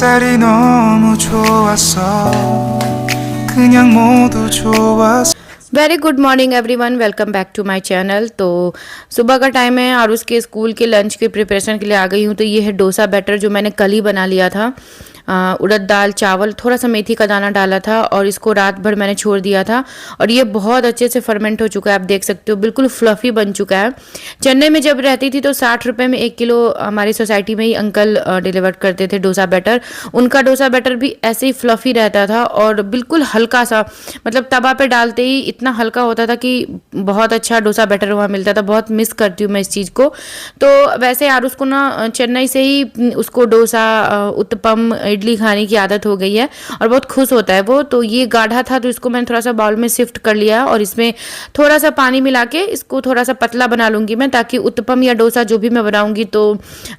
햇살이 너무 좋았어 그냥 모두 좋았어। Very good morning everyone, welcome back to my channel. तो सुबह का टाइम है और उसके स्कूल के लंच के प्रिपरेशन के लिए आ गई हूँ। तो ये है डोसा बैटर जो मैंने कल ही बना लिया था। उड़द दाल, चावल, थोड़ा सा मेथी का दाना डाला था और इसको रात भर मैंने छोड़ दिया था और ये बहुत अच्छे से फर्मेंट हो चुका है। आप देख सकते हो बिल्कुल फ्लफ़ी बन चुका है। चेन्नई में जब रहती थी तो 60 रुपये में 1 किलो हमारी सोसाइटी में ही अंकल डिलीवर करते थे डोसा बैटर। उनका डोसा बैटर भी ऐसे ही फ्लफ़ी रहता था और बिल्कुल हल्का सा, मतलब तवा पे डालते ही इतना हल्का होता था कि बहुत अच्छा डोसा बैटर वहाँ मिलता था। बहुत मिस करती हूँ मैं इस चीज़ को। तो वैसे यार उसको ना चेन्नई से ही उसको डोसा, उत्तपम, इडली खाने की आदत हो गई है और बहुत खुश होता है वो। तो ये गाढ़ा था तो इसको मैंने थोड़ा सा बाउल में शिफ्ट कर लिया और इसमें थोड़ा सा पानी मिला के इसको थोड़ा सा पतला बना लूँगी मैं, ताकि उत्तपम या डोसा जो भी मैं बनाऊँगी तो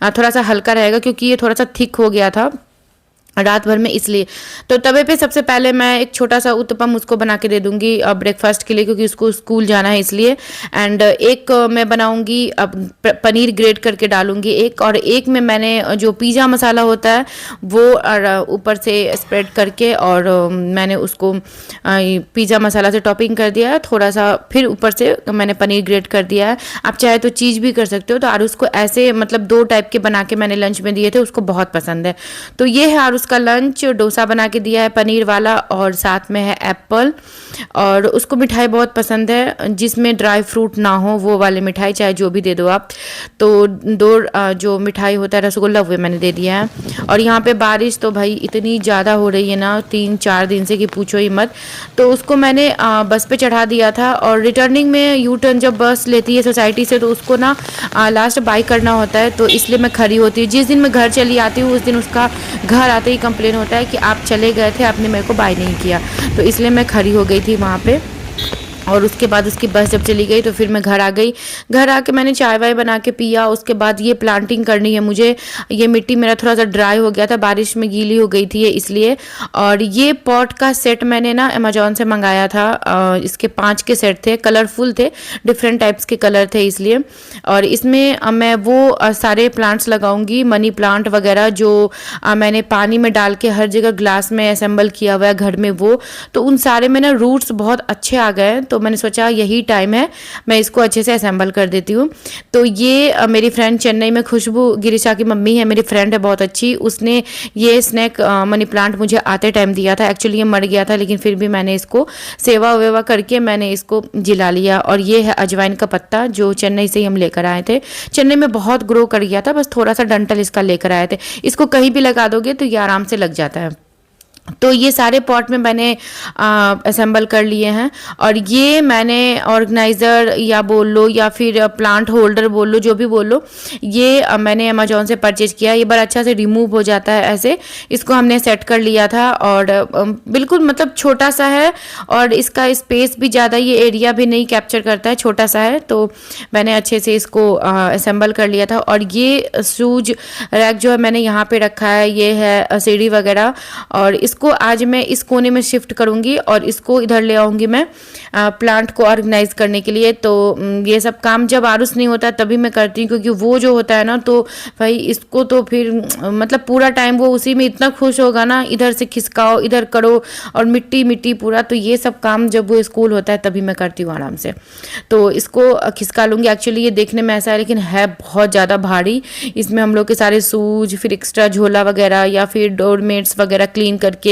थोड़ा सा हल्का रहेगा, क्योंकि ये थोड़ा सा थिक हो गया था रात भर में, इसलिए। तो तवे पे सबसे पहले मैं एक छोटा सा उत्तपम उसको बना के दे दूंगी ब्रेकफास्ट के लिए, क्योंकि उसको स्कूल जाना है इसलिए। एंड एक मैं बनाऊंगी अब पनीर ग्रेट करके डालूंगी एक, और एक में मैंने जो पिज़्ज़ा मसाला होता है वो ऊपर से स्प्रेड करके और मैंने उसको पिज़्ज़ा मसाला से टॉपिंग कर दिया है थोड़ा सा, फिर ऊपर से मैंने पनीर ग्रेट कर दिया है। आप चाहे तो चीज़ भी कर सकते हो। तो आरुष को ऐसे मतलब 2 टाइप के बना के मैंने लंच में दिए थे, उसको बहुत पसंद है। तो ये है आरुष का लंच। डोसा बना के दिया है पनीर वाला और साथ में है एप्पल, और उसको मिठाई बहुत पसंद है जिसमें ड्राई फ्रूट ना हो, वो वाली मिठाई चाहे जो भी दे दो आप। तो 2 जो मिठाई होता है रसगुल्ला वो मैंने दे दिया है। और यहाँ पे बारिश तो भाई इतनी ज़्यादा हो रही है ना 3-4 दिन से कि पूछो ही मत। तो उसको मैंने बस पे चढ़ा दिया था और रिटर्निंग में यू टर्न जब बस लेती है सोसाइटी से तो उसको ना लास्ट बाई करना होता है, तो इसलिए मैं खड़ी होती हूँ। जिस दिन मैं घर चली आती हूँ उस दिन उसका घर आते ही कंप्लेन होता है कि आप चले गए थे, आपने मेरे को बाय नहीं किया। तो इसलिए मैं खड़ी हो गई थी वहाँ पे। और उसके बाद उसकी बस जब चली गई तो फिर मैं घर आ गई। घर आके मैंने चाय वाय बना के पिया। उसके बाद ये प्लांटिंग करनी है मुझे। ये मिट्टी मेरा थोड़ा सा ड्राई हो गया था, बारिश में गीली हो गई थी ये इसलिए। और ये पॉट का सेट मैंने ना अमेजोन से मंगाया था। इसके 5 के सेट थे, कलरफुल थे, डिफरेंट टाइप्स के कलर थे इसलिए। और इसमें मैं वो सारे प्लांट्स लगाऊंगी, मनी प्लांट वगैरह जो मैंने पानी में डाल के हर जगह ग्लास में असेंबल किया हुआ है घर में वो। तो उन सारे में ना रूट्स बहुत अच्छे आ गए, तो मैंने सोचा यही टाइम है मैं इसको अच्छे से असेंबल कर देती हूँ। तो ये मेरी फ्रेंड चेन्नई में, खुशबू गिरिशा की मम्मी है, मेरी फ्रेंड है बहुत अच्छी, उसने ये स्नैक मनी प्लांट मुझे आते टाइम दिया था। एक्चुअली ये मर गया था लेकिन फिर भी मैंने इसको सेवा वेवा करके मैंने इसको जिला लिया। और ये है अजवाइन का पत्ता जो चेन्नई से ही हम लेकर आए थे। चेन्नई में बहुत ग्रो कर गया था, बस थोड़ा सा डंठल इसका लेकर आए थे। इसको कहीं भी लगा दोगे तो ये आराम से लग जाता है। तो ये सारे पॉट में मैंने असेंबल कर लिए हैं। और ये मैंने ऑर्गेनाइज़र या बोल लो या फिर प्लांट होल्डर बोल लो, जो भी बोल लो, ये मैंने अमेजोन से परचेज किया। ये बड़ा अच्छा से रिमूव हो जाता है ऐसे। इसको हमने सेट कर लिया था और बिल्कुल मतलब छोटा सा है और इसका स्पेस भी ज़्यादा, ये एरिया भी नहीं कैप्चर करता है, छोटा सा है। तो मैंने अच्छे से इसको असेंबल कर लिया था। और ये शूज रैक जो है मैंने यहाँ पे रखा है, ये है सीढ़ी वगैरह। और इसको आज मैं इस कोने में शिफ्ट करूंगी और इसको इधर ले आऊंगी मैं प्लांट को ऑर्गेनाइज करने के लिए। तो ये सब काम जब आरुष नहीं होता तभी मैं करती हूँ, क्योंकि वो जो होता है ना तो भाई इसको तो फिर मतलब पूरा टाइम वो उसी में इतना खुश होगा ना, इधर से खिसकाओ इधर करो और मिट्टी मिट्टी पूरा। तो ये सब काम जब वो स्कूल होता है तभी मैं करती हूँ आराम से। तो इसको खिसका लूँगी। एक्चुअली ये देखने में ऐसा है लेकिन है बहुत ज़्यादा भारी। इसमें हम लोग के सारे शूज, फिर एक्स्ट्रा झोला वगैरह या फिर डोरमेट्स वगैरह क्लीन करके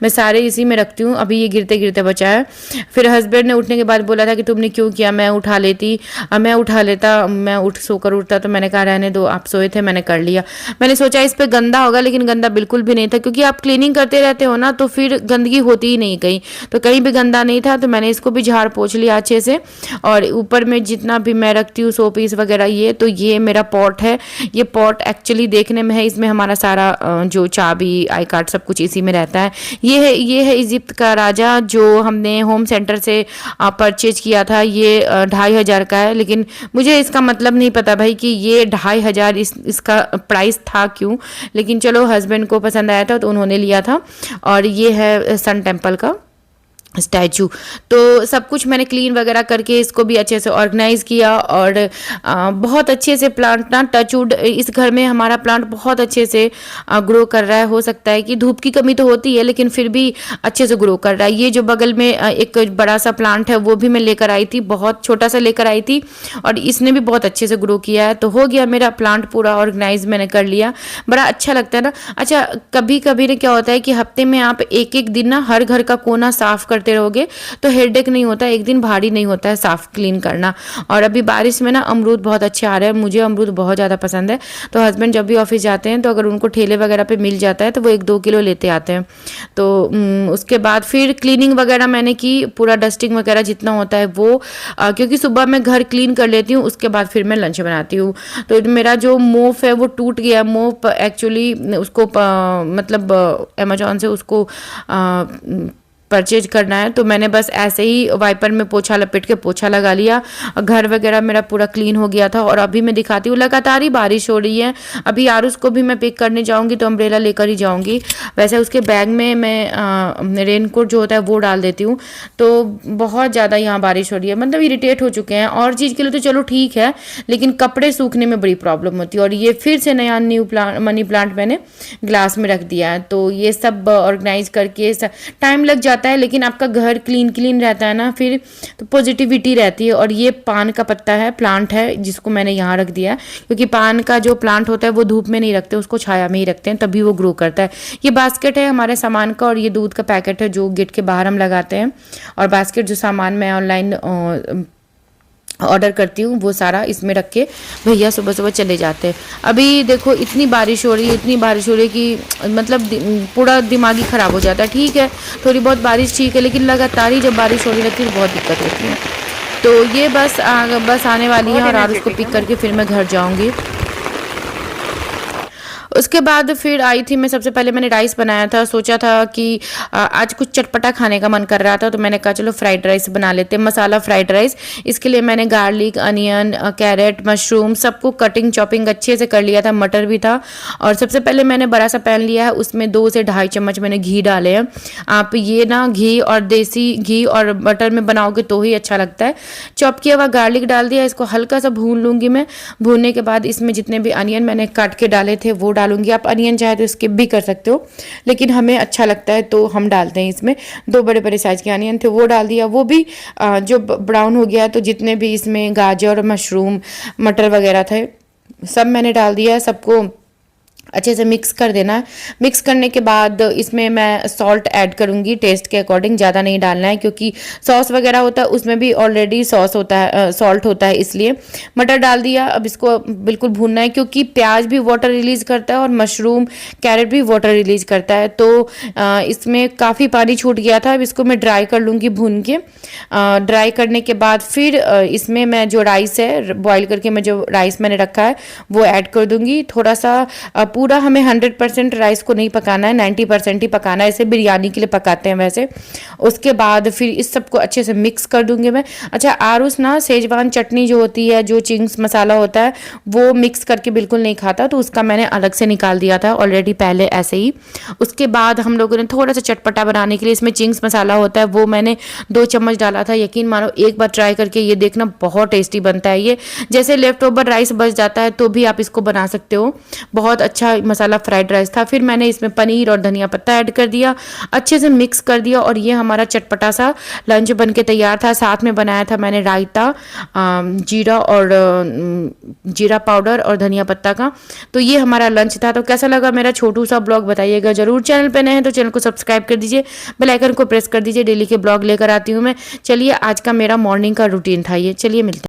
मैं सारे इसी में रखती हूँ। अभी ये गिरते गिरते बचा है। फिर हस्बैंड ने उठने के बाद बोला था कि तुमने क्यों किया, मैं उठा लेती, मैं उठा लेता, मैं सोकर उठता। तो मैंने कहा रहने दो, आप सोए थे, मैंने कर लिया। मैंने सोचा इस पे गंदा होगा लेकिन गंदा बिल्कुल भी नहीं था, क्योंकि आप क्लीनिंग करते रहते हो ना तो फिर गंदगी होती ही नहीं कहीं। तो कहीं भी गंदा नहीं था। तो मैंने इसको भी झाड़ पोंछ लिया अच्छे से। और ऊपर में जितना भी मैं रखती हूँ शो पीस वगैरह, ये तो ये मेरा पॉट है। ये पॉट एक्चुअली देखने में है, इसमें हमारा सारा जो चाबी, आई कार्ड, सब कुछ इसी में रहता है। ये है इजिप्ट का राजा जो हमने होम सेंटर से परचेज किया था। ये 2500 का है, लेकिन मुझे इसका मतलब नहीं पता भाई कि ये 2500 इसका प्राइस था क्यों, लेकिन चलो हस्बैंड को पसंद आया था तो उन्होंने लिया था। और ये है सन टेम्पल का। स्टैचू। तो सब कुछ मैंने क्लीन वगैरह करके इसको भी अच्छे से ऑर्गेनाइज किया और बहुत अच्छे से प्लांट ना टचवुड इस घर में हमारा प्लांट बहुत अच्छे से ग्रो कर रहा है। हो सकता है कि धूप की कमी तो होती है लेकिन फिर भी अच्छे से ग्रो कर रहा है। ये जो बगल में एक बड़ा सा प्लांट है वो भी मैं लेकर आई थी, बहुत छोटा सा लेकर आई थी और इसने भी बहुत अच्छे से ग्रो किया है। तो हो गया मेरा प्लांट पूरा ऑर्गेनाइज मैंने कर लिया। बड़ा अच्छा लगता है ना। अच्छा, कभी कभी ना क्या होता है कि हफ्ते में आप एक एक दिन ना हर घर का कोना साफ करते रहोगे तो हेडेक नहीं होता, एक दिन भारी नहीं होता है साफ क्लीन करना। और अभी बारिश में ना अमरूद बहुत अच्छे आ रहे हैं, मुझे अमरूद बहुत ज़्यादा पसंद है। तो हस्बैंड जब भी ऑफिस जाते हैं तो अगर उनको ठेले वगैरह पे मिल जाता है तो वो 1-2 किलो लेते आते हैं। तो उसके बाद फिर क्लीनिंग वगैरह मैंने की, पूरा डस्टिंग वगैरह जितना होता है वो क्योंकि सुबह मैं घर क्लीन कर लेती हूँ, उसके बाद फिर मैं लंच बनाती हूँ। तो मेरा जो मोफ है वो टूट गया। मोफ एक्चुअली उसको मतलब अमेजोन से उसको परचेज करना है, तो मैंने बस ऐसे ही वाइपर में पोछा लपेट के पोछा लगा लिया। घर वगैरह मेरा पूरा क्लीन हो गया था। और अभी मैं दिखाती हूँ, लगातार ही बारिश हो रही है। अभी आरुष को भी मैं पिक करने जाऊँगी तो अम्ब्रेला लेकर ही जाऊँगी। वैसे उसके बैग में मैं रेनकोट जो होता है वो डाल देती हूँ। तो बहुत ज़्यादा यहाँ बारिश हो रही है, मतलब इरिटेट हो चुके हैं। और चीज़ के लिए तो चलो ठीक है, लेकिन कपड़े सूखने में बड़ी प्रॉब्लम होती है। और ये फिर से नया मनी प्लांट मैंने ग्लास में रख दिया है। तो ये सब ऑर्गेनाइज करके टाइम लग जाता है, लेकिन आपका घर क्लीन रहता है ना फिर तो पॉजिटिविटी रहती है। और ये पान का पत्ता है, प्लांट है जिसको मैंने यहाँ रख दिया है, क्योंकि पान का जो प्लांट होता है वो धूप में नहीं रखते, उसको छाया में ही रखते हैं, तभी वो ग्रो करता है। ये बास्केट है हमारे सामान का और ये दूध का पैकेट है जो गेट के बाहर हम लगाते हैं। और बास्केट जो सामान मैं ऑनलाइन ऑर्डर करती हूँ वो सारा इसमें रख के भैया सुबह सुबह चले जाते हैं। अभी देखो इतनी बारिश हो रही है, इतनी बारिश हो रही है कि मतलब पूरा दिमाग ही ख़राब हो जाता है। ठीक है, थोड़ी बहुत बारिश ठीक है, लेकिन लगातार ही जब बारिश होने लगती है तो बहुत दिक्कत होती है। तो ये बस आने वाली है और आरुष को पिक करके फिर मैं घर जाऊँगी। उसके बाद फिर आई थी मैं, सबसे पहले मैंने राइस बनाया था। सोचा था कि आज कुछ चटपटा खाने का मन कर रहा था तो मैंने कहा चलो फ्राइड राइस बना लेते हैं, मसाला फ्राइड राइस। इसके लिए मैंने गार्लिक, अनियन, कैरेट, मशरूम सबको कटिंग चॉपिंग अच्छे से कर लिया था, मटर भी था। और सबसे पहले मैंने बड़ा सा पैन लिया है, उसमें 2 से 2.5 चम्मच मैंने घी डाले हैं। आप ये ना घी और देसी घी और बटर में बनाओगे तो ही अच्छा लगता है। चॉप किया हुआ गार्लिक डाल दिया, इसको हल्का सा भून लूँगी मैं। भूनने के बाद इसमें जितने भी अनियन मैंने काट के डाले थे वो डालूंगी। आप अनियन चाहे तो स्किप भी कर सकते हो, लेकिन हमें अच्छा लगता है तो हम डालते हैं इसमें। 2 बड़े बड़े साइज के अनियन थे वो डाल दिया, वो भी जो ब्राउन हो गया। तो जितने भी इसमें गाजर, मशरूम, मटर वगैरह थे सब मैंने डाल दिया। सबको अच्छे से मिक्स कर देना है। मिक्स करने के बाद इसमें मैं सॉल्ट ऐड करूँगी टेस्ट के अकॉर्डिंग, ज़्यादा नहीं डालना है क्योंकि सॉस वगैरह होता है उसमें भी ऑलरेडी सॉस होता है, सॉल्ट होता है, इसलिए। मटर डाल दिया। अब इसको बिल्कुल भूनना है क्योंकि प्याज भी वाटर रिलीज़ करता है और मशरूम, कैरेट भी वाटर रिलीज़ करता है। तो इसमें काफ़ी पानी छूट गया था। अब इसको मैं ड्राई कर लूँगी भून के। ड्राई करने के बाद फिर इसमें मैं जो राइस है बॉयल करके मैं जो राइस मैंने रखा है वो ऐड कर दूँगी। थोड़ा सा पूरा हमें 100% राइस को नहीं पकाना है, 90% ही पकाना है। इसे बिरयानी के लिए पकाते हैं वैसे। उसके बाद फिर इस सबको अच्छे से मिक्स कर दूंगी मैं। अच्छा, आरुष ना सेजवान चटनी जो होती है, जो चिंग्स मसाला होता है वो मिक्स करके बिल्कुल नहीं खाता, तो उसका मैंने अलग से निकाल दिया था ऑलरेडी पहले ऐसे ही। उसके बाद हम लोगों ने थोड़ा सा चटपटा बनाने के लिए इसमें चिंग्स मसाला होता है वो मैंने 2 चम्मच डाला था। यकीन मानो एक बार ट्राई करके ये देखना, बहुत टेस्टी बनता है ये। जैसे लेफ्ट ओवर राइस बच जाता है तो भी आप इसको बना सकते हो। बहुत अच्छा मसाला फ्राइड राइस था। फिर मैंने इसमें पनीर और धनिया पत्ता ऐड कर दिया, अच्छे से मिक्स कर दिया और ये हमारा चटपटा सा लंच बन के तैयार था। साथ में बनाया था मैंने रायता, जीरा पाउडर और धनिया पत्ता का। तो ये हमारा लंच था। तो कैसा लगा मेरा छोटू सा ब्लॉग बताइएगा जरूर। चैनल पे नए हैं तो चैनल को सब्सक्राइब कर दीजिए, बेल आइकन को प्रेस कर दीजिए। डेली के ब्लॉग लेकर आती हूँ मैं। चलिए, आज का मेरा मॉर्निंग का रूटीन था ये। चलिए मिलते हैं।